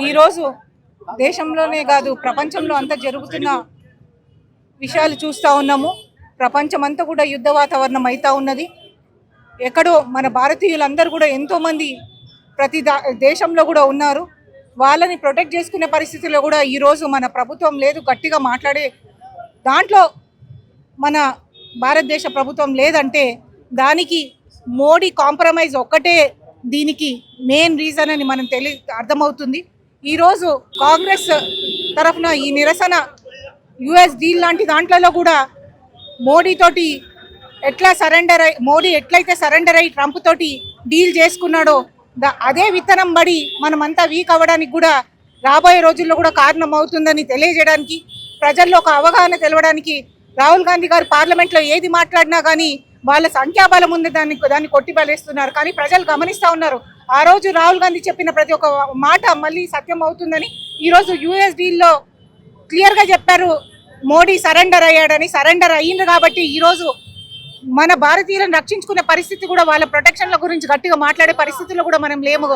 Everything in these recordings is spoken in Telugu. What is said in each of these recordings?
ఈరోజు దేశంలోనే కాదు ప్రపంచంలో అంతా జరుగుతున్న విషయాలు చూస్తూ ఉన్నాము. ప్రపంచమంతా కూడా యుద్ధ వాతావరణం అవుతూ ఉన్నది. ఎక్కడో మన భారతీయులందరూ కూడా ఎంతోమంది ప్రతి దేశంలో కూడా ఉన్నారు. వాళ్ళని ప్రొటెక్ట్ చేసుకునే పరిస్థితుల్లో కూడా ఈరోజు మన ప్రభుత్వం లేదు. గట్టిగా మాట్లాడే దాంట్లో మన భారతదేశ ప్రభుత్వం లేదంటే దానికి మోడీ కాంప్రమైజ్ ఒక్కటే దీనికి మెయిన్ రీజన్ అని మనం అర్థమవుతుంది. ఈరోజు కాంగ్రెస్ తరఫున ఈ నిరసన యుఎస్ డీల్ లాంటి దాంట్లో కూడా మోడీ ఎట్లయితే సరెండర్ అయ్యి ట్రంప్ తోటి డీల్ చేసుకున్నాడో అదే విత్తనం పడి మనమంతా వీక్ అవ్వడానికి కూడా రాబోయే రోజుల్లో కూడా కారణం అవుతుందని తెలియజేయడానికి, ప్రజల్లో ఒక అవగాహన తెలవడానికి రాహుల్ గాంధీ గారు పార్లమెంట్లో ఏది మాట్లాడినా కానీ వాళ్ళ సంఖ్యాబలం ఉంది దాన్ని కొట్టిబలేస్తున్నారు. కానీ ప్రజలు గమనిస్తూ ఉన్నారు. ఆ రోజు రాహుల్ గాంధీ చెప్పిన ప్రతి ఒక్క మాట మళ్ళీ సత్యం అవుతుందని ఈరోజు యుఎస్ డీల్లో క్లియర్గా చెప్పారు. మోడీ సరెండర్ అయ్యాడని. సరెండర్ అయ్యింది కాబట్టి ఈరోజు మన భారతీయులను రక్షించుకునే పరిస్థితి కూడా, వాళ్ళ ప్రొటెక్షన్ల గురించి గట్టిగా మాట్లాడే పరిస్థితుల్లో కూడా మనం లేము.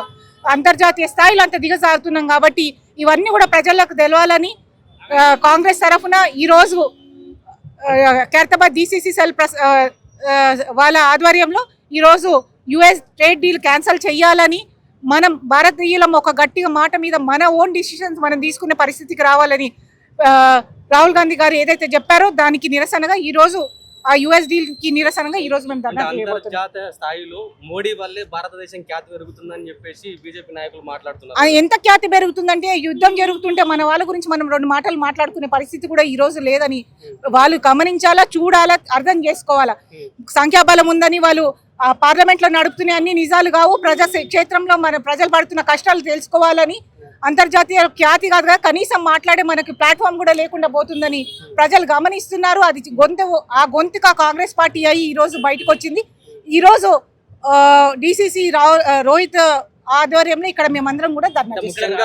అంతర్జాతీయ స్థాయిలో అంత దిగజారుతున్నాం కాబట్టి ఇవన్నీ కూడా ప్రజలకు తెలవాలని కాంగ్రెస్ తరఫున ఈరోజు ఖైరతాబాద్ DCC సెల్ వాళ్ళ ఆధ్వర్యంలో ఈరోజు యుఎస్ ట్రేడ్ డీల్ క్యాన్సిల్ చేయాలని, మనం భారతీయులం ఒక గట్టిగా మాట మీద మన ఓన్ డిసిషన్స్ మనం తీసుకునే పరిస్థితికి రావాలని రాహుల్ గాంధీ గారు ఏదైతే చెప్పారో దానికి నిరసనగా ఈరోజు ఆ యుఎస్ డీల్ కి నిరసనగా ఈ రోజు మేము అంతర్జాతీయ స్థాయిలో మోడీ వల్లే భారతదేశం ఖ్యాతి పెరుగుతుందని చెప్పేసి బీజేపీ నాయకులు మాట్లాడుతున్నారు. ఎంత ఖ్యాతి పెరుగుతుందంటే యుద్ధం జరుగుతుంటే మన వాళ్ళ గురించి మనం రెండు మాటలు మాట్లాడుకునే పరిస్థితి కూడా ఈ రోజు లేదని వాళ్ళు గమనించాలా, చూడాలా, అర్థం చేసుకోవాలా. సంఖ్యాబలం ఉందని వాళ్ళు ఆ పార్లమెంట్ లో నడుపుతున్న అన్ని నిజాలు కావు. ప్రజా క్షేత్రంలో మన ప్రజలు పడుతున్న కష్టాలు తెలుసుకోవాలని, అంతర్జాతీయ ఖ్యాతి కాదుగా కనీసం మాట్లాడే మనకి ప్లాట్ఫామ్ కూడా లేకుండా పోతుందని ప్రజలు గమనిస్తున్నారు. అది గొంతుగా కాంగ్రెస్ పార్టీ అయ్యి ఈరోజు బయటకు వచ్చింది. ఈరోజు DCC రోహిత్ ఆధ్వర్యంలో ఇక్కడ మేమందరం కూడా ధర్నా చేస్తున్నాం.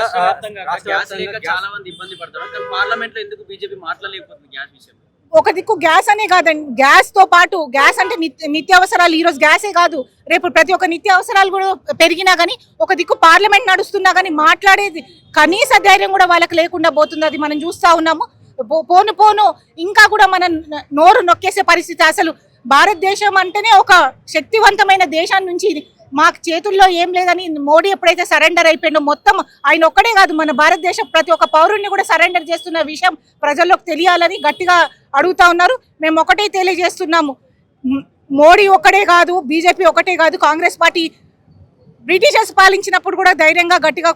ఒక దిక్కు గ్యాస్ అనే కాదండి, గ్యాస్ తో పాటు గ్యాస్ అంటే నిత్యావసరాలు. ఈరోజు గ్యాసే కాదు, రేపు ప్రతి ఒక్క నిత్యావసరాలు కూడా పెరిగినా కానీ ఒక దిక్కు పార్లమెంట్ నడుస్తున్నా కానీ మాట్లాడేది కనీస ధైర్యం కూడా వాళ్ళకి లేకుండా పోతుంది. అది మనం చూస్తూ ఉన్నాము. పోను ఇంకా కూడా మనం నోరు నొక్కేసే పరిస్థితి. అసలు భారతదేశం అంటేనే ఒక శక్తివంతమైన దేశం నుంచి మాకు చేతుల్లో ఏం లేదని మోడీ ఎప్పుడైతే సరెండర్ అయిపోయిందో, మొత్తం ఆయన ఒక్కడే కాదు మన భారతదేశం ప్రతి ఒక్క పౌరుడిని కూడా సరెండర్ చేస్తున్న విషయం ప్రజల్లోకి తెలియాలని గట్టిగా అడుగుతా ఉన్నారు. మేము ఒకటే తెలియజేస్తున్నాము, మోడీ ఒక్కడే కాదు, బీజేపీ ఒకటే కాదు, కాంగ్రెస్ పార్టీ బ్రిటిషర్స్ పాలించినప్పుడు కూడా ధైర్యంగా గట్టిగా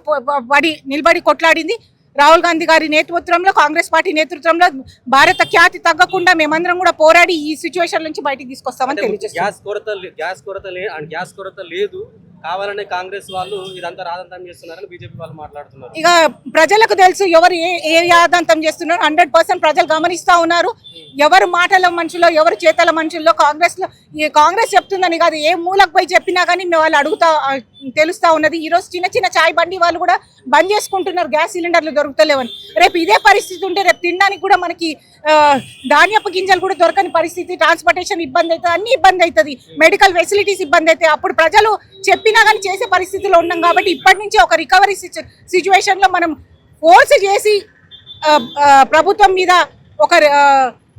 నిలబడి కొట్లాడింది. రాహుల్ గాంధీ గారి నేతృత్వంలో, కాంగ్రెస్ పార్టీ నేతృత్వంలో భారత ఖ్యాతి తగ్గకుండా మేమందరం కూడా పోరాడి ఈ సిచ్యువేషన్ నుంచి బయటికి తీసుకొస్తామని తెలియజేస్తాం. గ్యాస్ కొరత లేదు, కావాలనే కాంగ్రెస్ వాళ్ళు ఇదంతా రాదంతం చేస్తున్నారని బీజేపీ వాళ్ళు మాట్లాడుతున్నారు. ఇక ప్రజలకు తెలుసు ఎవరు ఏ రాదంతం చేస్తున్నారు. 100% ప్రజలు గమనిస్తా ఉన్నారు. ఎవరు మాటల మనుషుల్లో, ఎవరు చేతల మనుషుల్లో కాంగ్రెస్ చెప్తుందని కాదు, ఏ మూలకు పోయి చెప్పినా కానీ వాళ్ళు తెలుస్తా ఉన్నది. ఈరోజు చిన్న చాయ్ బండి వాళ్ళు కూడా బంద్ చేసుకుంటున్నారు, గ్యాస్ సిలిండర్లు దొరుకుతలేవని. రేపు ఇదే పరిస్థితి ఉంటే రేపు తినడానికి కూడా మనకి ధాన్యపు గింజలు కూడా దొరకని పరిస్థితి, ట్రాన్స్పోర్టేషన్ ఇబ్బంది అవుతుంది, అన్ని ఇబ్బంది అవుతుంది, మెడికల్ ఫెసిలిటీస్ ఇబ్బంది అవుతాయి. అప్పుడు ప్రజలు చెప్పినా కానీ చేసే పరిస్థితిలో ఉన్నాం కాబట్టి ఇప్పటి నుంచి ఒక రికవరీ సిచ్యువేషన్ లో మనం ఫోర్స్ చేసి ప్రభుత్వం మీద ఒక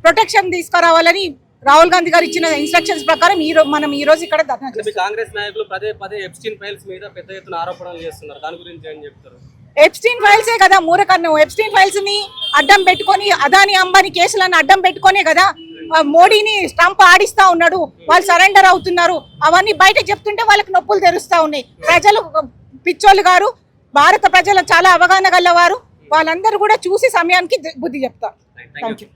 ప్రొటెక్షన్ తీసుకురావాలని రాహుల్ గాంధీ గారు ఇచ్చిన ఇన్స్ట్రక్షన్స్ ప్రకారం మనం ఈ రోజు ఇక్కడ ధర్నా చేస్తున్నాం. కాంగ్రెస్ నాయకులు పదే ఎప్స్టీన్ ఫైల్స్ మీద పెద్ద ఎత్తున ఆరోపణలు చేస్తున్నారు. దాని గురించి ఏం చెప్తారు? ఎప్స్టీన్ ఫైల్సే కదా మూరకన్నం. ఎప్స్టీన్ ఫైల్స్ ని అడ్డం పెట్టుకొని, అదాని అంబానీ కేసులను అడ్డం పెట్టుకునే కదా మోడీని స్టంప్ ఆడిస్తా ఉన్నాడు. వాళ్ళు సరెండర్ అవుతున్నారు. అవన్నీ బయట చెప్తుంటే వాళ్ళకి నొప్పులు తెరుస్తా ఉన్నాయి. ప్రజలు పిచ్చోళ్ళు గారు, భారత ప్రజలు చాలా అవగాహన గలవారు. వాళ్ళందరూ కూడా చూసి సమయానికి బుద్ధి చెప్తారు. Thank you.